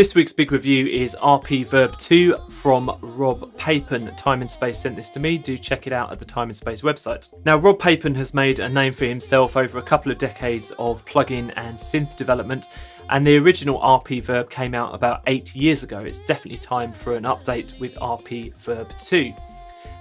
This week's big review is RP Verb 2 from Rob Papen. Time and Space sent this to me. Do check it out at the Time and Space website. Now, Rob Papen has made a name for himself over a couple of decades of plugin and synth development, and the original RP Verb came out about 8 years ago. It's definitely time for an update with RP Verb 2.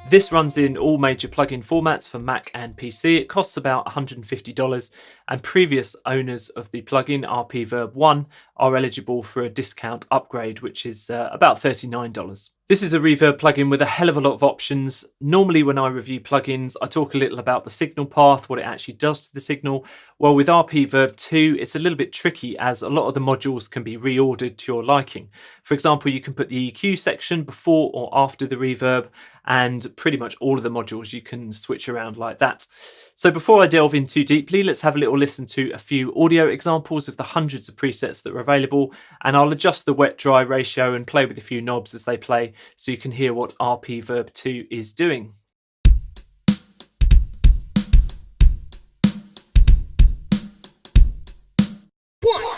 This runs in all major plugin formats for Mac and PC. It costs about $150, and previous owners of the plugin RP Verb 1 are eligible for a discount upgrade, which is about $39. This is a reverb plugin with a hell of a lot of options. Normally when I review plugins, I talk a little about the signal path, what it actually does to the signal. Well, with RP Verb 2, it's a little bit tricky as a lot of the modules can be reordered to your liking. For example, you can put the EQ section before or after the reverb, and pretty much all of the modules you can switch around like that. So before I delve in too deeply, let's have a little listen to a few audio examples of the hundreds of presets that are available, and I'll adjust the wet-dry ratio and play with a few knobs as they play so you can hear what RP Verb 2 is doing.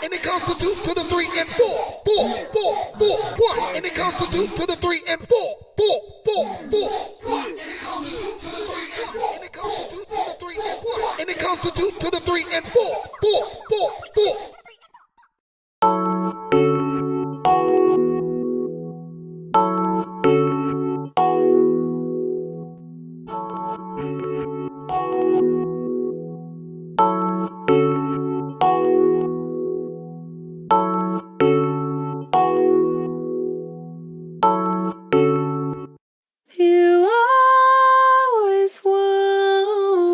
And it comes to 2 to the 3 and 4, 4, 4, 4, 1. And it comes to 2 to the 3 and 4, 4, 4, 4, 1. And it comes to 2 to the 3 and 4. And it comes to 2 to the 3 and 1. And it comes to 2 to the 3 and 4, 4, 4, 4. You always want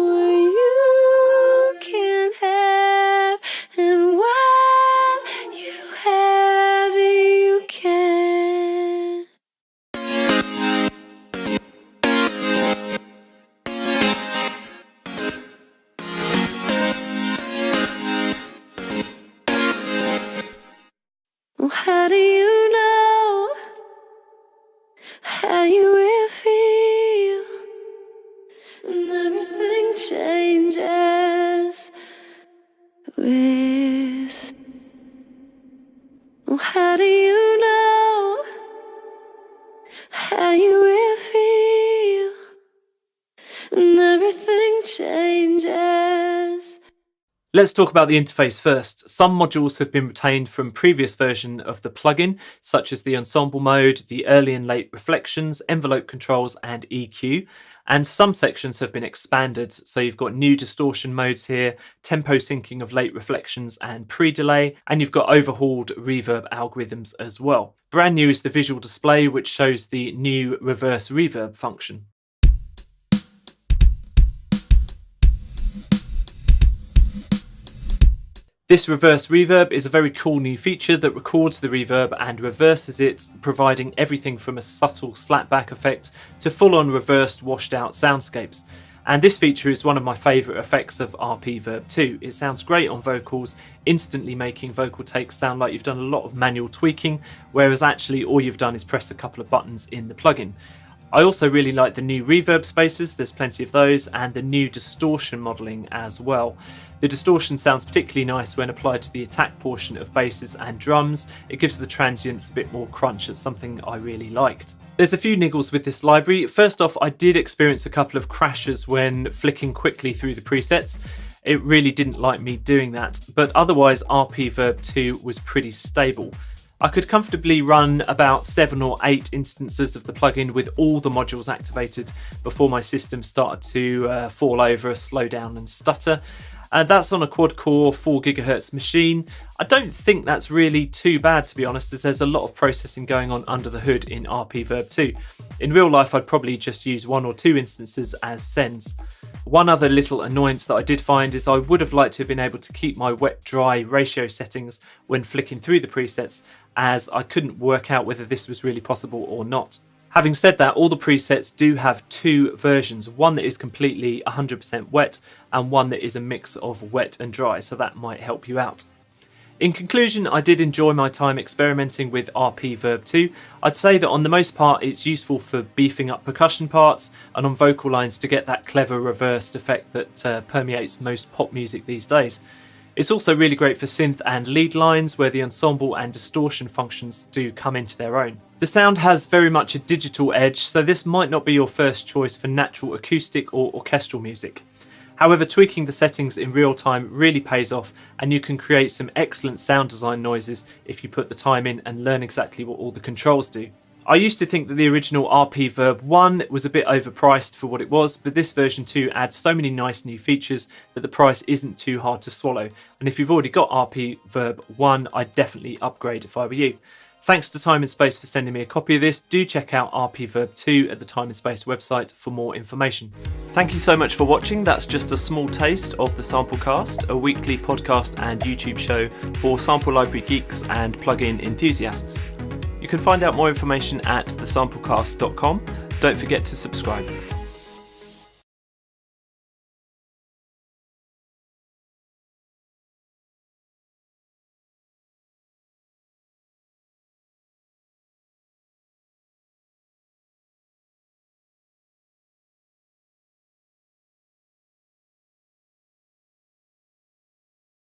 what you can't have, and when you have it, you can. Well, how do you know how you will feel? And everything changes with. Well, how do you know how you will feel? And everything changes. Let's talk about the interface first. Some modules have been retained from previous version of the plugin, such as the ensemble mode, the early and late reflections, envelope controls, and EQ. And some sections have been expanded, so you've got new distortion modes here, tempo syncing of late reflections and pre-delay, and you've got overhauled reverb algorithms as well. Brand new is the visual display, which shows the new reverse reverb function. This reverse reverb is a very cool new feature that records the reverb and reverses it, providing everything from a subtle slapback effect to full-on reversed, washed-out soundscapes. And this feature is one of my favourite effects of RP Verb 2. It sounds great on vocals, instantly making vocal takes sound like you've done a lot of manual tweaking, whereas actually all you've done is press a couple of buttons in the plugin. I also really like the new reverb spaces, there's plenty of those, and the new distortion modelling as well. The distortion sounds particularly nice when applied to the attack portion of basses and drums. It gives the transients a bit more crunch. It's something I really liked. There's a few niggles with this library. First off, I did experience a couple of crashes when flicking quickly through the presets. It really didn't like me doing that, but otherwise RP Verb 2 was pretty stable. I could comfortably run about 7 or 8 instances of the plugin with all the modules activated before my system started to fall over, slow down and stutter. That's on a quad-core 4 GHz machine. I don't think that's really too bad, to be honest, as there's a lot of processing going on under the hood in RP Verb 2. In real life, I'd probably just use 1 or 2 instances as sends. One other little annoyance that I did find is I would have liked to have been able to keep my wet-dry ratio settings when flicking through the presets, as I couldn't work out whether this was really possible or not. Having said that, all the presets do have 2 versions, one that is completely 100% wet and one that is a mix of wet and dry, so that might help you out. In conclusion, I did enjoy my time experimenting with RP Verb 2. I'd say that on the most part it's useful for beefing up percussion parts and on vocal lines to get that clever reversed effect that permeates most pop music these days. It's also really great for synth and lead lines where the ensemble and distortion functions do come into their own. The sound has very much a digital edge, so this might not be your first choice for natural acoustic or orchestral music. However, tweaking the settings in real time really pays off, and you can create some excellent sound design noises if you put the time in and learn exactly what all the controls do. I used to think that the original RP Verb 1 was a bit overpriced for what it was, but this version 2 adds so many nice new features that the price isn't too hard to swallow. And if you've already got RP Verb 1, I'd definitely upgrade if I were you. Thanks to Time and Space for sending me a copy of this. Do check out RP Verb 2 at the Time and Space website for more information. Thank you so much for watching. That's just a small taste of the Samplecast, a weekly podcast and YouTube show for sample library geeks and plugin enthusiasts. You can find out more information at thesamplecast.com. Don't forget to subscribe.